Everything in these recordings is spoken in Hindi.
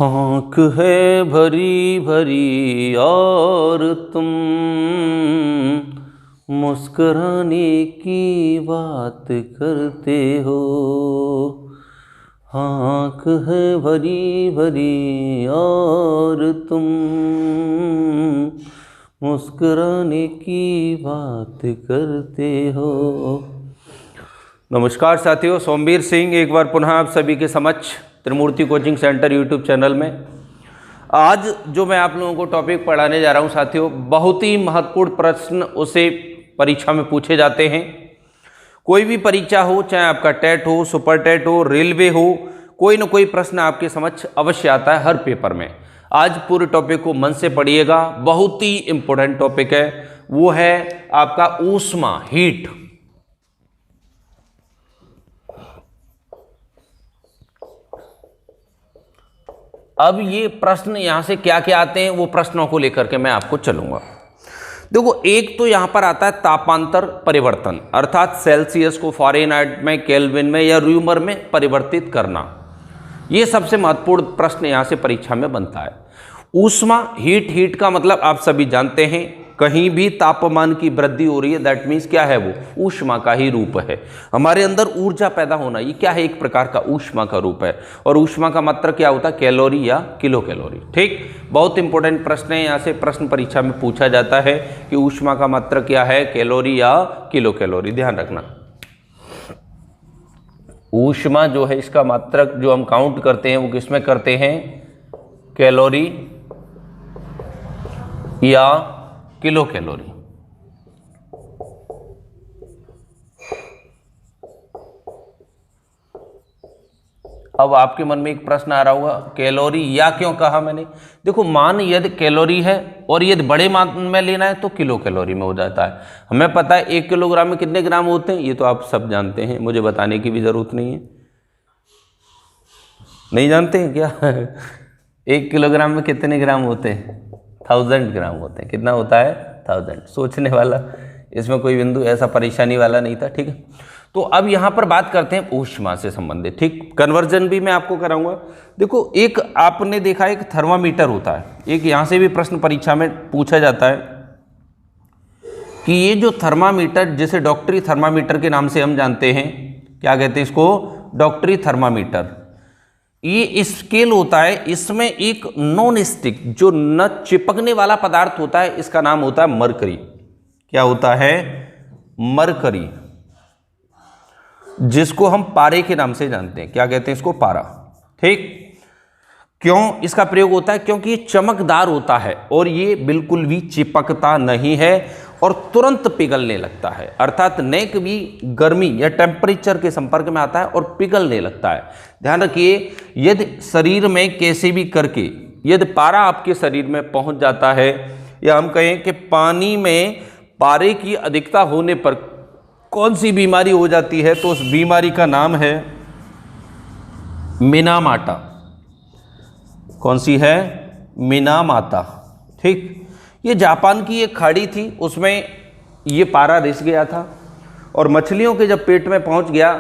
आँख है भरी भरी और तुम मुस्कुराने की बात करते हो। आँख है भरी भरी और तुम मुस्कुराने की बात करते हो। नमस्कार साथियों, सोमवीर सिंह एक बार पुनः आप सभी के समक्ष त्रिमूर्ति कोचिंग सेंटर यूट्यूब चैनल में। आज जो मैं आप लोगों को टॉपिक पढ़ाने जा रहा हूं साथियों, बहुत ही महत्वपूर्ण प्रश्न उसे परीक्षा में पूछे जाते हैं। कोई भी परीक्षा हो, चाहे आपका टेट हो, सुपर टेट हो, रेलवे हो, कोई ना कोई प्रश्न आपके समक्ष अवश्य आता है हर पेपर में। आज पूरे टॉपिक को मन से पढ़िएगा, बहुत ही इंपॉर्टेंट टॉपिक है। वो है आपका ऊष्मा, हीट। अब ये प्रश्न यहां से क्या क्या आते हैं, वो प्रश्नों को लेकर के मैं आपको चलूंगा। देखो, एक तो यहां पर आता है तापांतर परिवर्तन, अर्थात सेल्सियस को फ़ारेनहाइट में, केल्विन में या र्यूमर में परिवर्तित करना। ये सबसे महत्वपूर्ण प्रश्न यहां से परीक्षा में बनता है। ऊष्मा, हीट का मतलब आप सभी जानते हैं, कहीं भी तापमान की वृद्धि हो रही है, दैट मीन्स क्या है, वो ऊष्मा का ही रूप है। हमारे अंदर ऊर्जा पैदा होना, ये क्या है, एक प्रकार का ऊष्मा का रूप है। और ऊष्मा का मात्रक क्या होता है, कैलोरी या किलो कैलोरी। ठीक, बहुत इंपॉर्टेंट प्रश्न है, यहाँ से प्रश्न परीक्षा में पूछा जाता है कि ऊष्मा का मात्रक क्या है, कैलोरी या किलो कैलोरी। ध्यान रखना, ऊष्मा जो है इसका मात्रक जो हम काउंट करते हैं वो किसमें करते हैं, कैलोरी या किलो कैलोरी। अब आपके मन में एक प्रश्न आ रहा होगा, कैलोरी या क्यों कहा मैंने। देखो, मान यदि कैलोरी है और यदि बड़े मान में लेना है तो किलो कैलोरी में हो जाता है। हमें पता है 1 किलोग्राम में कितने ग्राम होते हैं, ये तो आप सब जानते हैं, मुझे बताने की भी जरूरत नहीं है। नहीं जानते हैं क्या? 1 किलोग्राम में कितने ग्राम होते हैं, 1000 ग्राम होते हैं। कितना होता है, 1000। सोचने वाला, इसमें कोई बिंदु ऐसा परेशानी वाला नहीं था। ठीक है, तो अब यहाँ पर बात करते हैं ऊष्मा से संबंधित। ठीक, कन्वर्जन भी मैं आपको कराऊंगा। देखो, एक आपने देखा एक थर्मामीटर होता है, एक यहाँ से भी प्रश्न परीक्षा में पूछा जाता है कि ये जो थर्मामीटर, जिसे डॉक्टरी थर्मामीटर के नाम से हम जानते हैं, क्या कहते हैं इसको, डॉक्टरी थर्मामीटर। ये स्केल होता है, इसमें एक नॉन स्टिक जो न चिपकने वाला पदार्थ होता है, इसका नाम होता है मरकरी। क्या होता है, मरकरी, जिसको हम पारे के नाम से जानते हैं। क्या कहते हैं इसको, पारा। ठीक, क्यों इसका प्रयोग होता है, क्योंकि ये चमकदार होता है और ये बिल्कुल भी चिपकता नहीं है और तुरंत पिघलने लगता है, अर्थात न कभी गर्मी या टेम्परेचर के संपर्क में आता है और पिघलने लगता है। ध्यान रखिए, यदि शरीर में कैसे भी करके यदि पारा आपके शरीर में पहुंच जाता है, या हम कहें कि पानी में पारे की अधिकता होने पर कौन सी बीमारी हो जाती है, तो उस बीमारी का नाम है मिनामाटा। कौन सी है, मिनामाता। ठीक, ये जापान की एक खाड़ी थी, उसमें ये पारा रिस गया था और मछलियों के जब पेट में पहुंच गया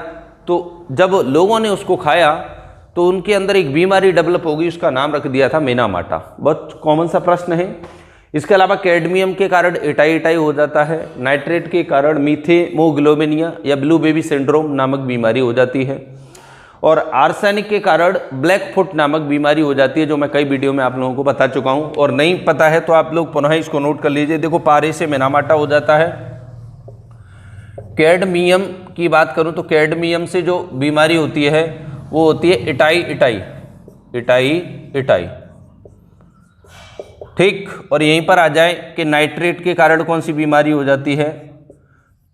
तो जब लोगों ने उसको खाया तो उनके अंदर एक बीमारी डेवलप हो गई, उसका नाम रख दिया था मिनामाटा। बहुत कॉमन सा प्रश्न है। इसके अलावा कैडमियम के कारण एटाई हो जाता है, नाइट्रेट के कारण मीथेमोग्लोबिनिया या ब्लू बेबी सिंड्रोम नामक बीमारी हो जाती है, और आर्सेनिक के कारण ब्लैक फुट नामक बीमारी हो जाती है, जो मैं कई वीडियो में आप लोगों को बता चुका हूं। और नहीं पता है तो आप लोग पुनः इसको नोट कर लीजिए। देखो, पारे से मिनामाटा हो जाता है। कैडमियम की बात करूं तो कैडमियम से जो बीमारी होती है वो होती है इटाई। ठीक, और यहीं पर आ जाए कि नाइट्रेट के कारण कौन सी बीमारी हो जाती है,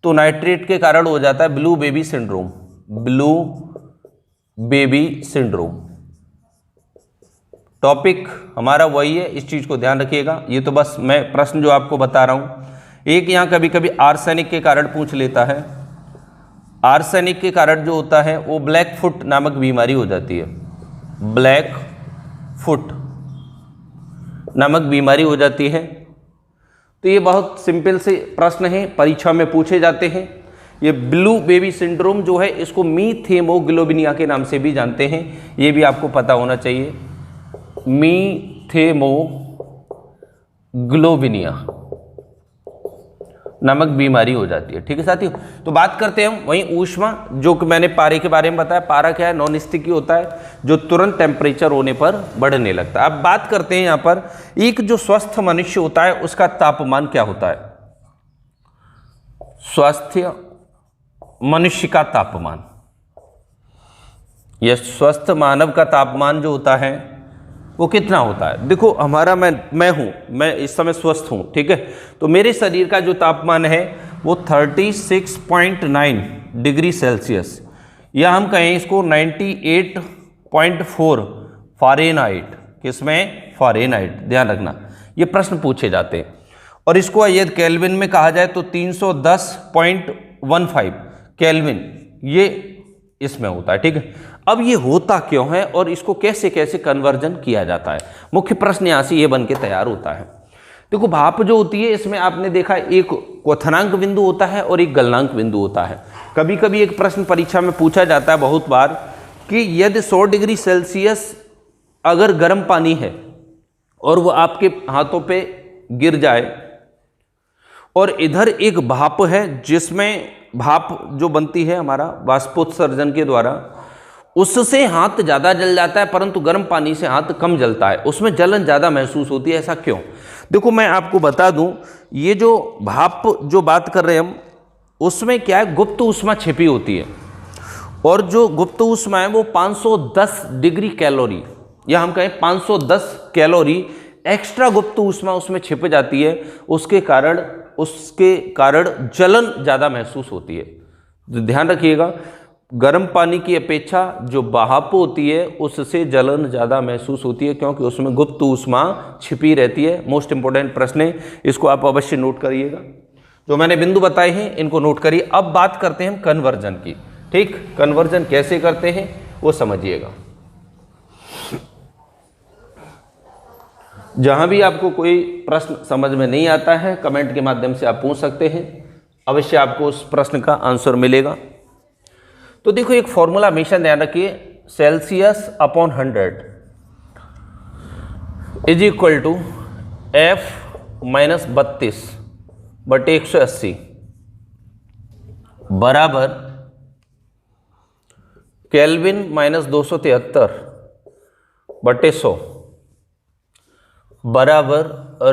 तो नाइट्रेट के कारण हो जाता है blue baby syndrome. Blue baby syndrome topic हमारा वही है, इस चीज को ध्यान रखिएगा। ये तो बस मैं प्रश्न जो आपको बता रहा हूं। एक यहां कभी कभी आर्सेनिक के कारण पूछ लेता है। आर्सेनिक के कारण जो होता है वो ब्लैक फुट नामक बीमारी हो जाती है, ब्लैक फुट नामक बीमारी हो जाती है। तो ये बहुत सिंपल से प्रश्न है, परीक्षा में पूछे जाते हैं। ये ब्लू बेबी सिंड्रोम जो है इसको मीथेमोग्लोबिनिया के नाम से भी जानते हैं, ये भी आपको पता होना चाहिए। मीथेमोग्लोबिनिया नामक बीमारी हो जाती है। ठीक है साथियों, तो बात करते हैं हम वहीं ऊष्मा, जो कि मैंने पारे के बारे में बताया। पारा क्या है? नॉन स्टिकी होता है, जो तुरंत टेम्परेचर होने पर बढ़ने लगता है। अब बात करते हैं यहाँ पर एक जो स्वस्थ मनुष्य होता है उसका तापमान क्या होता है? स्वस्थ मनुष्य का तापमान, यह स्वस्थ मानव का तापमान जो होता है वो कितना होता है? देखो हमारा मैं इस समय स्वस्थ हूँ, ठीक है, तो मेरे शरीर का जो तापमान है वो 36.9 डिग्री सेल्सियस, या हम कहें इसको 98.4 फ़ारेनहाइट। किसमें? फ़ारेनहाइट। ध्यान रखना, ये प्रश्न पूछे जाते हैं। और इसको यदि केल्विन में कहा जाए तो 310.15 केल्विन ये इसमें होता है। ठीक है, अब ये होता क्यों है और इसको कैसे कैसे कन्वर्जन किया जाता है? मुख्य प्रश्न यहाँ से ये बन के तैयार होता है। देखो भाप जो होती है इसमें आपने देखा एक क्वथनांक बिंदु होता है और एक गलनांक बिंदु होता है। कभी कभी एक प्रश्न परीक्षा में पूछा जाता है बहुत बार कि यदि 100 डिग्री सेल्सियस अगर गर्म पानी है और वो आपके हाथों पे गिर जाए और इधर एक भाप है जिसमें भाप जो बनती है हमारा वाष्पोत्सर्जन के द्वारा, उससे हाथ ज़्यादा जल जाता है परंतु गर्म पानी से हाथ कम जलता है, उसमें जलन ज़्यादा महसूस होती है। ऐसा क्यों? देखो मैं आपको बता दूं, ये जो भाप जो बात कर रहे हैं हम, उसमें क्या है, गुप्त ऊष्मा छिपी होती है, और जो गुप्त ऊष्मा है वो 510 डिग्री कैलोरी, या हम कहें 510 कैलोरी एक्स्ट्रा गुप्त ऊष्मा उसमें छिप जाती है। उसके कारण जलन ज़्यादा महसूस होती है। तो ध्यान रखिएगा, गर्म पानी की अपेक्षा जो भाप होती है उससे जलन ज़्यादा महसूस होती है, क्योंकि उसमें गुप्त ऊष्मा छिपी रहती है। मोस्ट इंपॉर्टेंट प्रश्न है, इसको आप अवश्य नोट करिएगा। जो मैंने बिंदु बताए हैं इनको नोट करिए। अब बात करते हैं हम कन्वर्जन की। ठीक, कन्वर्जन कैसे करते हैं वो समझिएगा। जहाँ भी आपको कोई प्रश्न समझ में नहीं आता है कमेंट के माध्यम से आप पूछ सकते हैं, अवश्य आपको उस प्रश्न का आंसर मिलेगा। तो देखो एक फॉर्मूला हमेशा ध्यान रखिए, Celsius upon 100 is equal to F minus 32/180 बराबर केल्विन माइनस 273/100 बराबर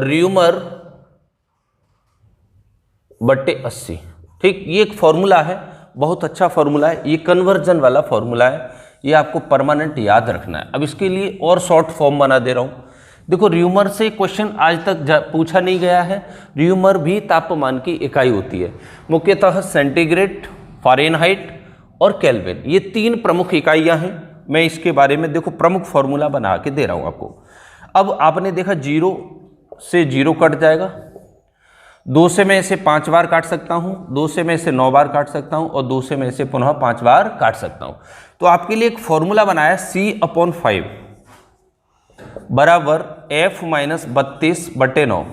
र्यूमर बट्टे 80। ठीक, ये एक फॉर्मूला है, बहुत अच्छा फॉर्मूला है, ये कन्वर्जन वाला फॉर्मूला है, ये आपको परमानेंट याद रखना है। अब इसके लिए और शॉर्ट फॉर्म बना दे रहा हूँ। देखो र्यूमर से क्वेश्चन आज तक पूछा नहीं गया है। र्यूमर भी तापमान की इकाई होती है, मुख्यतः सेंटीग्रेड, फ़ारेनहाइट और केल्विन, ये 3 प्रमुख इकाइयाँ हैं। मैं इसके बारे में देखो प्रमुख फॉर्मूला बना के दे रहा हूँ आपको। अब आपने देखा 0 से 0 कट जाएगा, 2 से मैं इसे 5 बार काट सकता हूँ, 2 से मैं इसे 9 बार काट सकता हूँ और 2 से मैं इसे पुनः 5 बार काट सकता हूँ। तो आपके लिए एक फॉर्मूला बनाया C/5 बराबर F माइनस 32/9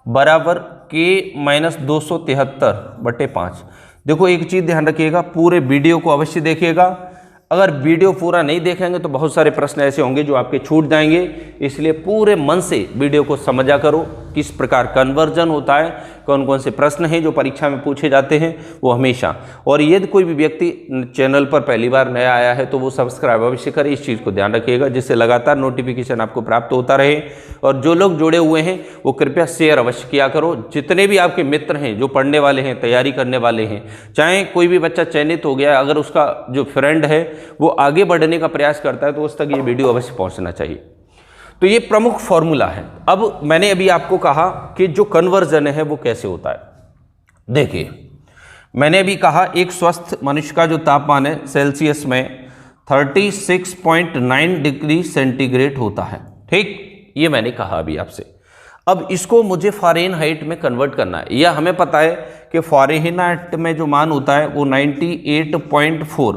बराबर K माइनस 273/5। देखो एक चीज़ ध्यान रखिएगा, पूरे वीडियो को अवश्य देखिएगा। अगर वीडियो पूरा नहीं देखेंगे तो बहुत सारे प्रश्न ऐसे होंगे जो आपके छूट जाएंगे, इसलिए पूरे मन से वीडियो को समझा करो, किस प्रकार कन्वर्जन होता है, कौन कौन से प्रश्न हैं जो परीक्षा में पूछे जाते हैं वो हमेशा। और यदि कोई भी व्यक्ति चैनल पर पहली बार नया आया है तो वो सब्सक्राइब अवश्य करे, इस चीज़ को ध्यान रखिएगा, जिससे लगातार नोटिफिकेशन आपको प्राप्त होता रहे। और जो लोग जुड़े हुए हैं वो कृपया शेयर अवश्य किया करो। जितने भी आपके मित्र हैं जो पढ़ने वाले हैं, तैयारी करने वाले हैं, चाहे कोई भी बच्चा चयनित हो गया, अगर उसका जो फ्रेंड है वो आगे बढ़ने का प्रयास करता है तो उस तक ये वीडियो अवश्य पहुंचना चाहिए। तो ये प्रमुख फॉर्मूला है। अब मैंने अभी आपको कहा कि जो कन्वर्जन है वो कैसे होता है। देखिए मैंने अभी कहा एक स्वस्थ मनुष्य का जो तापमान है सेल्सियस में 36.9 डिग्री सेंटीग्रेड होता है। ठीक, ये मैंने कहा अभी आपसे। अब इसको मुझे फ़ारेनहाइट में कन्वर्ट करना है। यह हमें पता है कि फ़ारेनहाइट में जो मान होता है वो 98.4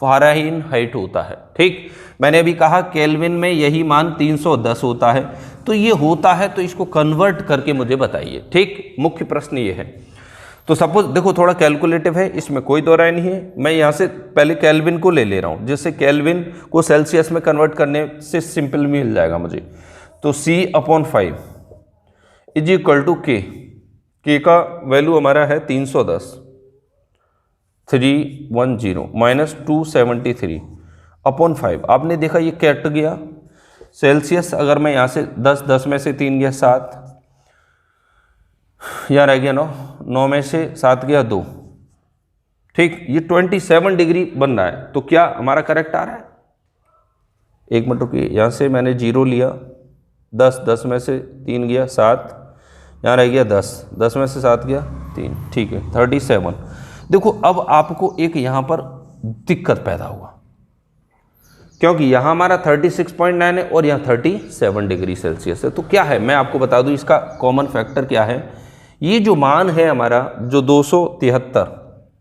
फ़ारेनहाइट होता है। ठीक, मैंने अभी कहा केल्विन में यही मान 310 होता है। तो ये होता है, तो इसको कन्वर्ट करके मुझे बताइए। ठीक, मुख्य प्रश्न ये है। तो सपोज देखो थोड़ा कैलकुलेटिव है, इसमें कोई दो राय नहीं है। मैं यहाँ से पहले केल्विन को ले रहा हूँ, जिससे केल्विन को सेल्सियस में कन्वर्ट करने से सिंपल मिल जाएगा मुझे। तो C/5 इज इक्वल टू के का वैल्यू हमारा है 310 310 माइनस 273/5। आपने देखा ये कट गया सेल्सियस, अगर मैं यहाँ से 10 में से 3 गया 7, यहाँ रह गया 9 में से 7 गया 2, ठीक, ये 27 डिग्री बन रहा है। तो क्या हमारा करेक्ट आ रहा है? एक मिनट रुकिए, यहाँ से मैंने 0 लिया, 10 में से 3 गया 7, यहाँ रह गया 10 में से 7 गया 3, ठीक है 37। देखो अब आपको एक यहाँ पर दिक्कत पैदा हुआ, क्योंकि यहाँ हमारा 36.9 है और यहाँ 37 डिग्री सेल्सियस है। तो क्या है, मैं आपको बता दूँ इसका कॉमन फैक्टर क्या है। ये जो मान है हमारा जो 273,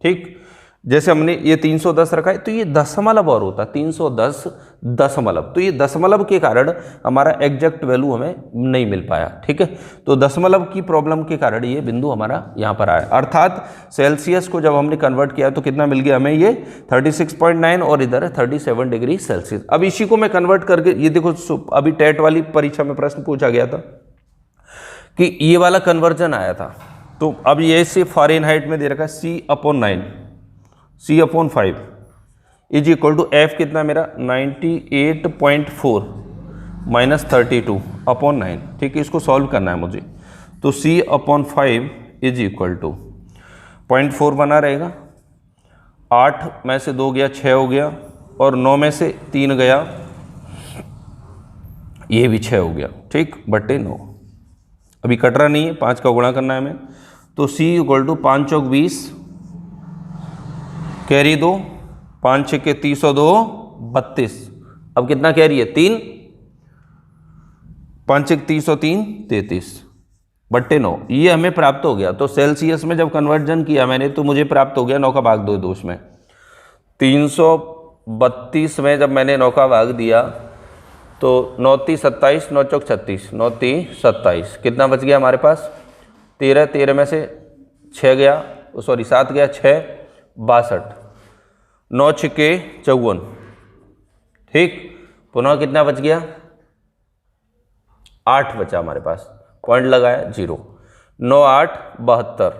ठीक, जैसे हमने ये 310 रखा है तो ये दशमलव और होता है 310 दशमलव, तो ये दशमलव के कारण हमारा एग्जैक्ट वैल्यू हमें नहीं मिल पाया, ठीक है। तो दशमलव की प्रॉब्लम के कारण ये बिंदु हमारा यहाँ पर आया, अर्थात सेल्सियस को जब हमने कन्वर्ट किया तो कितना मिल गया हमें, ये 36.9 और इधर है 37 डिग्री सेल्सियस। अब इसी को मैं कन्वर्ट करके, ये देखो अभी टेट वाली परीक्षा में प्रश्न पूछा गया था कि ये वाला कन्वर्जन आया था, तो अब ये से फ़ारेनहाइट में दे रखा है C/5 is equal to F कितना मेरा 98.4 माइनस 32/9, ठीक है, इसको सॉल्व करना है मुझे। तो C/5 इज इक्वल टू 0.4 बना रहेगा, 8 में से 2 गया 6 हो गया, और 9 में से 3 गया, ये भी 6 हो गया, ठीक, बटे 9। अभी कट रहा नहीं है, 5 का गुणा करना है हमें। तो C इक्वल टू 5 चौक 20, कैरी 2, 5 6 के 30 और 2 32। अब कितना कैरी है 3, 5 6 30 और 3 33 बट्टे 9, ये हमें प्राप्त हो गया। तो सेल्सियस में जब कन्वर्जन किया मैंने तो मुझे प्राप्त हो गया 9 का भाग 2 दोष में 332 में जब मैंने 9 का भाग दिया तो 9 3 27, 9 चौक 36, 9 3 27, कितना बच गया हमारे पास 13 में से 6 गया, सॉरी 7 गया 6 62, 9 6 के 54, ठीक, पुनः कितना बच गया 8 बचा हमारे पास, पॉइंट लगाया 0, 9 8 72,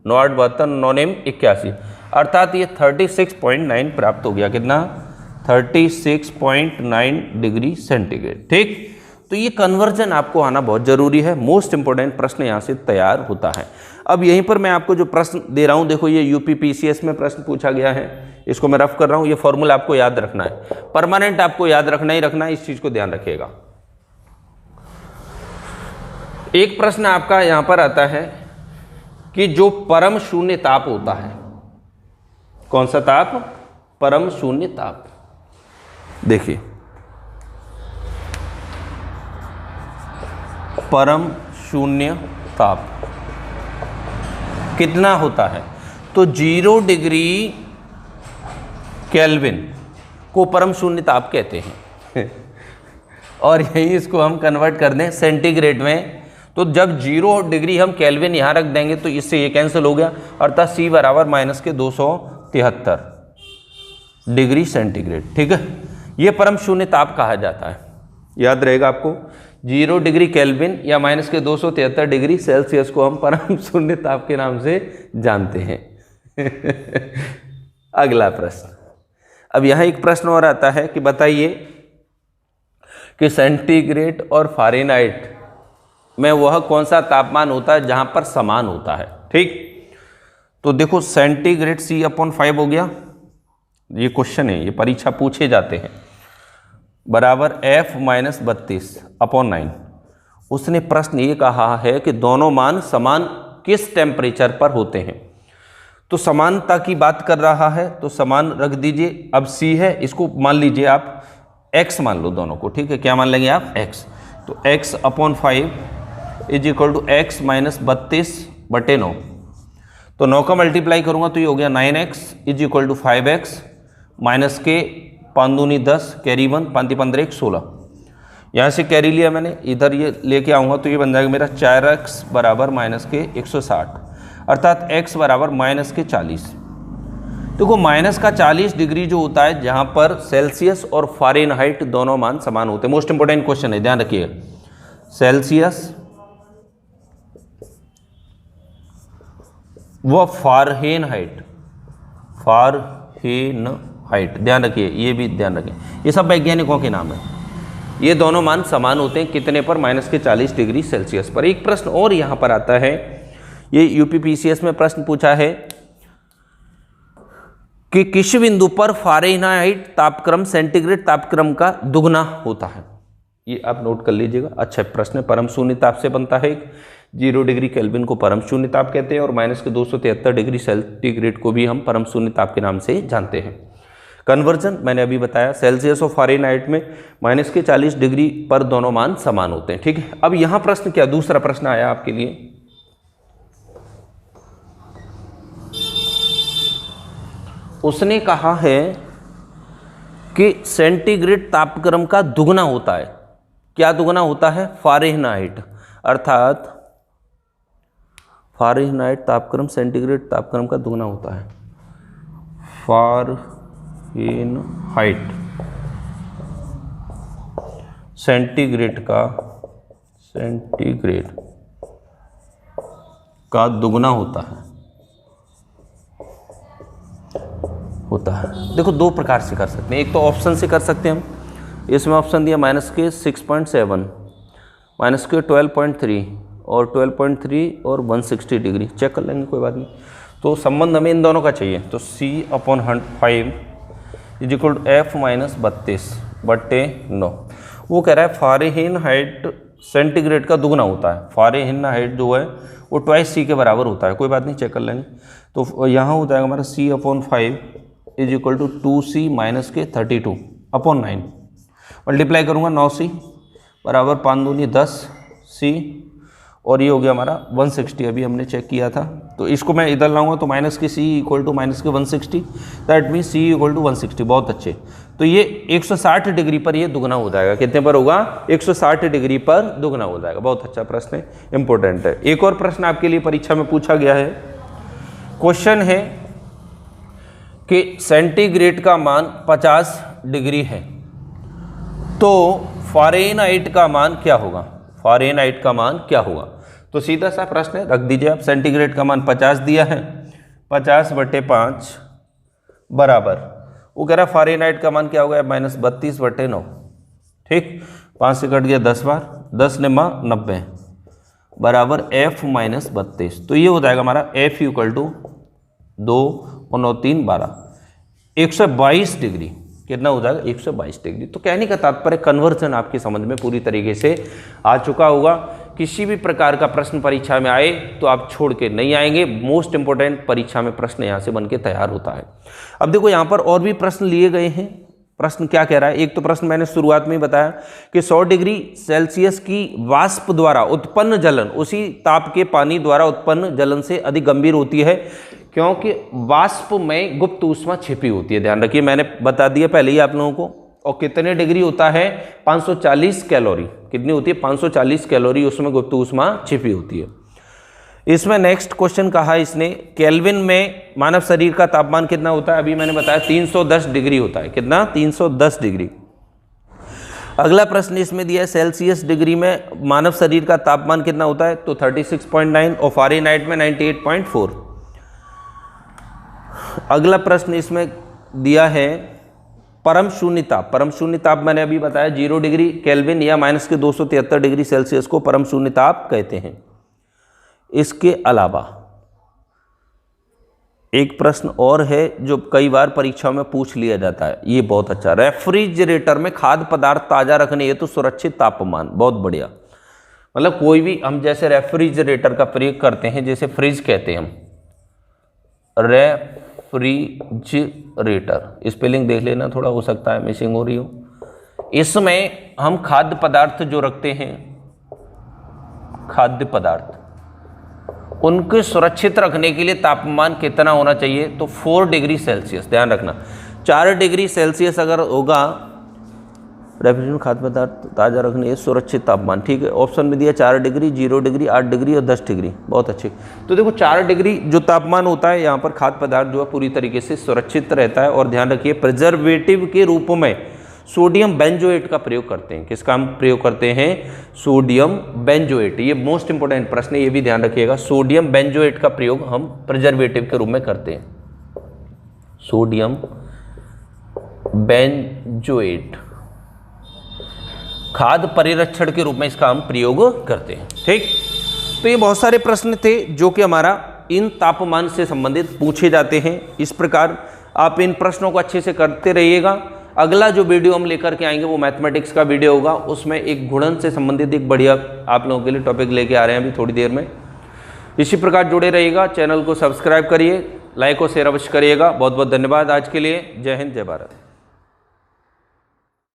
9 8 72, 9 9 81, अर्थात ये 36.9 प्राप्त हो गया, कितना 36.9 डिग्री सेंटीग्रेड, ठीक। तो ये कन्वर्जन आपको आना बहुत जरूरी है, मोस्ट इंपोर्टेंट प्रश्न यहाँ से तैयार होता है। अब यहीं पर मैं आपको जो प्रश्न दे रहा हूँ, देखो ये यूपीपीसीएस में प्रश्न पूछा गया है, इसको मैं रफ कर रहा हूँ, ये फॉर्मूला आपको याद रखना है, परमानेंट आपको याद रखना ही रखना है, इस चीज को ध्यान रखिएगा। एक प्रश्न आपका यहां पर आता है कि जो परम शून्य ताप होता है, कौन सा ताप, परम शून्य ताप। देखिए परम शून्य ताप कितना होता है, तो 0 डिग्री केल्विन को परम शून्य ताप कहते हैं और यही इसको हम कन्वर्ट कर दें सेंटीग्रेड में, तो जब 0 डिग्री हम केल्विन यहाँ रख देंगे तो इससे ये कैंसिल हो गया, अर्थात C बराबर माइनस के 273 डिग्री सेंटीग्रेड, ठीक है। ये परम शून्य ताप कहा जाता है, याद रहेगा आपको, 0 डिग्री केल्विन या माइनस के 273 डिग्री सेल्सियस को हम परम शून्य ताप के नाम से जानते हैं अगला प्रश्न, अब यहाँ एक प्रश्न और आता है कि बताइए कि सेंटीग्रेड और फ़ारेनहाइट में वह कौन सा तापमान होता है जहां पर समान होता है, ठीक। तो देखो सेंटीग्रेड C/5 हो गया, ये क्वेश्चन है, ये परीक्षा पूछे जाते हैं, बराबर F माइनस 32/9। उसने प्रश्न ये कहा है कि दोनों मान समान किस टेम्परेचर पर होते हैं, तो समानता की बात कर रहा है, तो समान रख दीजिए। अब C है, इसको मान लीजिए आप x मान लो दोनों को, ठीक है, क्या मान लेंगे आप x, तो x/5 is equal to x minus 32/9, तो 9 का मल्टीप्लाई करूंगा तो ये हो गया 9x is equal to 5x minus के 5 दूनी 10, कैरी 1, 5 15 1 16, यहाँ से कैरी लिया मैंने, इधर ये लेके आऊँगा तो ये बन जाएगा मेरा 4x बराबर माइनस के 160, अर्थात x बराबर -40। देखो -40 डिग्री जो होता है जहां पर सेल्सियस और फ़ारेनहाइट दोनों मान समान होते हैं। मोस्ट इंपोर्टेंट क्वेश्चन है, ध्यान रखिएगा। सेल्सियस व फ़ारेनहाइट, ध्यान रखिए, ये भी ध्यान रखिए, ये सब वैज्ञानिकों के नाम है। ये दोनों मान समान होते हैं कितने पर? -40 डिग्री सेल्सियस पर। एक प्रश्न और यहां पर आता है, ये यूपीपीसीएस में प्रश्न पूछा है कि किस बिंदु पर फ़ारेनहाइट तापक्रम सेंटीग्रेड तापक्रम का दुगना होता है। ये आप नोट कर लीजिएगा, अच्छा प्रश्न। परम शून्य ताप से बनता है। 0 डिग्री केल्विन को परम शून्य ताप कहते हैं और -273 डिग्री सेंटीग्रेड को भी हम परम शून्य ताप के नाम से जानते हैं। कन्वर्जन मैंने अभी बताया, सेल्सियस और फ़ारेनहाइट में -40 डिग्री पर दोनों मान समान होते हैं। ठीक है, अब यहाँ प्रश्न क्या, दूसरा प्रश्न आया आपके लिए। उसने कहा है कि सेंटीग्रेड तापक्रम का दुगना होता है। क्या दुगना होता है? फ़ारेनहाइट, अर्थात फ़ारेनहाइट तापक्रम सेंटीग्रेड तापक्रम का दुगना होता है। फ़ारेनहाइट सेंटीग्रेड का दुगना होता है। देखो दो प्रकार से कर सकते हैं, एक तो ऑप्शन से कर सकते हैं हम। इसमें ऑप्शन दिया -6.7, -12.3 और 12.3 और 160 डिग्री। चेक कर लेंगे, कोई बात नहीं। तो संबंध हमें इन दोनों का चाहिए, तो C/5 = F -32/9। वो कह रहा है फ़ारेनहाइट सेंटीग्रेड का दुगना होता है। फ़ारेनहाइट जो है वो 2 C के बराबर होता है। कोई बात नहीं, चेक कर लेंगे। तो यहाँ हो जाएगा हमारा C/5 = 2C - 32/9। मल्टीप्लाई करूँगा 9C बराबर 5 दूनी 10C और ये हो गया हमारा 160। अभी हमने चेक किया था, तो इसको मैं इधर लाऊंगा तो -C = -160, दैट मीन C = 160। बहुत अच्छे। तो ये 160 डिग्री पर ये दुगना हो जाएगा। कितने पर होगा? 160 डिग्री पर दुगना हो जाएगा। बहुत अच्छा प्रश्न है, इंपॉर्टेंट है। एक और प्रश्न आपके लिए परीक्षा में पूछा गया है। क्वेश्चन है कि सेंटीग्रेड का मान 50 डिग्री है, तो फ़ारेनहाइट का मान क्या होगा? फ़ारेनहाइट का मान क्या होगा? तो सीधा सा प्रश्न है, रख दीजिए आप। सेंटीग्रेड का मान 50 दिया है, 50/5 बराबर, वो कह रहा है फ़ारेनहाइट का मान क्या होगा? -32/9। ठीक, 5 से कट गया 10 बार, 10 ने 90 बराबर F -32। तो ये हो जाएगा हमारा F = 2 और 9 3 12, 122 डिग्री। कितना हो जाएगा? 122 डिग्री। तो कहने का तात्पर्य कन्वर्जन आपकी समझ में पूरी तरीके से आ चुका होगा। किसी भी प्रकार का प्रश्न परीक्षा में आए तो आप छोड़ के नहीं आएंगे। मोस्ट इंपोर्टेंट परीक्षा में प्रश्न यहाँ से बन के तैयार होता है। अब देखो यहाँ पर और भी प्रश्न लिए गए हैं। प्रश्न क्या कह रहा है? एक तो प्रश्न मैंने शुरुआत में ही बताया कि 100 डिग्री सेल्सियस की वाष्प द्वारा उत्पन्न जलन उसी ताप के पानी द्वारा उत्पन्न जलन से अधिक गंभीर होती है, क्योंकि वाष्प में गुप्त ऊष्मा छिपी होती है। ध्यान रखिए, मैंने बता दिया पहले ही आप लोगों को। और कितने डिग्री होता है? 540 कैलोरी। कितनी होती है? 540 कैलोरी उसमें गुप्त ऊष्मा छिपी होती है। इसमें नेक्स्ट क्वेश्चन कहा इसने, केल्विन में मानव शरीर का तापमान कितना होता है? अभी मैंने बताया 310 डिग्री होता है। कितना? 310 डिग्री। अगला प्रश्न इसमें दिया है, सेल्सियस डिग्री में मानव शरीर का तापमान कितना होता है? तो 36.9 और फ़ारेनहाइट में 98.4। अगला प्रश्न इसमें दिया है परम शून्य ताप। परम शून्य ताप मैंने अभी बताया 0 डिग्री केल्विन या -273 डिग्री सेल्सियस को परम शून्य ताप कहते हैं। इसके अलावा एक प्रश्न और है जो कई बार परीक्षा में पूछ लिया जाता है, ये बहुत अच्छा। रेफ्रिजरेटर में खाद्य पदार्थ ताज़ा रखने हेतु सुरक्षित तापमान। बहुत बढ़िया। मतलब कोई भी हम जैसे रेफ्रिजरेटर का प्रयोग करते हैं, जैसे फ्रिज कहते हैं हम, रेफ्रिजरेटर, स्पेलिंग देख लेना, थोड़ा हो सकता है मिसिंग हो रही हो। इसमें हम खाद्य पदार्थ जो रखते हैं, खाद्य पदार्थ, उनके सुरक्षित रखने के लिए तापमान कितना होना चाहिए? तो 4 डिग्री सेल्सियस। ध्यान रखना, 4 डिग्री सेल्सियस अगर होगा रेफ्रिजरेशन खाद्य पदार्थ ताज़ा रखने सुरक्षित तापमान, ठीक है। ऑप्शन में दिया 4 डिग्री, 0 डिग्री, 8 डिग्री और 10 डिग्री, बहुत अच्छे। तो देखो 4 डिग्री जो तापमान होता है यहाँ पर खाद्य पदार्थ जो है पूरी तरीके से सुरक्षित रहता है। और ध्यान रखिए प्रिजर्वेटिव के रूप में सोडियम बेंजोएट का प्रयोग करते हैं। किसका हम प्रयोग करते हैं? Sodium benzoate. ये मोस्ट इंपोर्टेंट प्रश्न है, ये भी ध्यान रखिएगा। सोडियम बेंजोएट का प्रयोग हम प्रिजर्वेटिव के रूप में करते हैं। सोडियम बेंजोएट खाद्य परिरक्षण के रूप में इसका हम प्रयोग करते हैं, ठीक। तो ये बहुत सारे प्रश्न थे जो कि हमारा इन तापमान से संबंधित पूछे जाते हैं। इस प्रकार आप इन प्रश्नों को अच्छे से करते रहिएगा। अगला जो वीडियो हम लेकर के आएंगे वो मैथमेटिक्स का वीडियो होगा। उसमें एक गुणन से संबंधित एक बढ़िया आप लोगों के लिए टॉपिक लेके आ रहे हैं अभी थोड़ी देर में। इसी प्रकार जुड़े रहिएगा, चैनल को सब्सक्राइब करिए, लाइक और शेयर अवश्य करिएगा। बहुत बहुत धन्यवाद आज के लिए। जय हिंद, जय भारत।